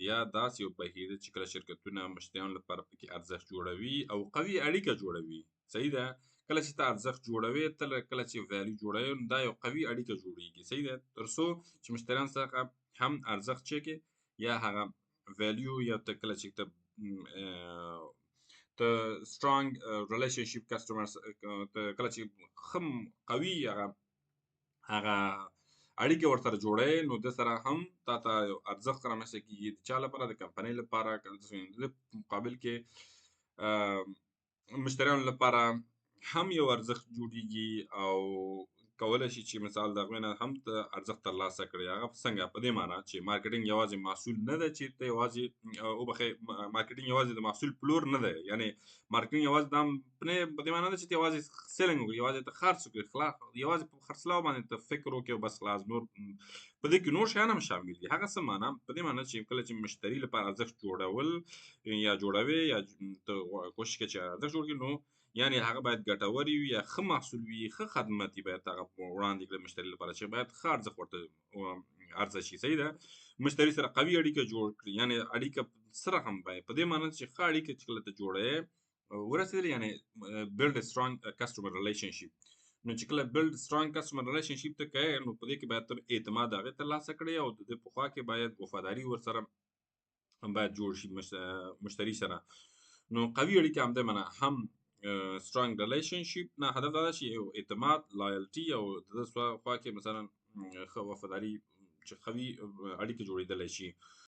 پراختیا داسې یو بهیر دی چې کله شرکتونه مشتریانو لپاره پکې ارزښت جوړوي او قوي اړیکه جوړوي. صحیح ده؟ کله چې ته ارزښت جوړوې، ته کله چې ویلیو جوړوې، نو دا یو قوي اړیکه جوړېږي. صحیح ده؟ تر څو چې مشتریان څخه هم ارزښت چکې یا هغه ویلیو یا ته کله چې ته سترانګ ریلیشنشپ کسټمرز ته کله چې ښه قوي هغه اړیکې ورسره جوړوې، نو د سره هم تا ته یو ارزښت رامنځته کېږي. د چا لپاره؟ د کمپنۍ لپاره. د مقابل کې مشتریانو لپاره هم یو ارزښت جوړېږي او کولی شي چې مثال د هغوی نه هم ته ارزښت ترلاسه کړې. هغه څنګه؟ په دې معنی چې مارکیټینګ یوازې محصول نه ده چې ته یوازې وبخښئ، مارکیټینګ یوازې د محصول پلور نه دی. یعنې مارکیټینګ یوازې دا په دې معنی ده چې ته یوازې سیلینګ وکړې، یوازې ته خرڅ وکړې، یوازې په خرڅلاو باندې ته فکر وکړې او بس خلاص. نور په دې کې نور شیان هم شامل دي. هغه څه معنی؟ په دې معنی چې کله چې مشتري لپاره ارزښت جوړول یا جوړوې یا ته کوشش کوې چې ارزښت جوړ کړې، نو یعنې هغه باید ګټور وي یا ښه محصول وي، ښه خدمت یې باید هغه وړاندې کړي مشتري لپاره چې باید ښه ارزښت ورته عرضه شي. صحیح ده؟ مشتري سره قوي اړیکه جوړ کړي، یعنې اړیکه سره هم باید په دې معنی چې ښه اړیکه چې کله ته جوړوې ورسېدلې، یعنې build a strong customer relationship. نو چې کله build strong customer relationship ته کوې، نو په دې کې باید ته اعتماد هغې ترلاسه کړې او د دې په خوا کې باید وفاداري ورسره باید جوړ شي مشتري سره. نو قوي اړیکه همدې معنی هم strong relationship نه هدف دا ده چې یو اعتماد، لایلټي او د ده خوا کې مثلا ښه وفاداري چې قوي اړیکه جوړېدلی شي.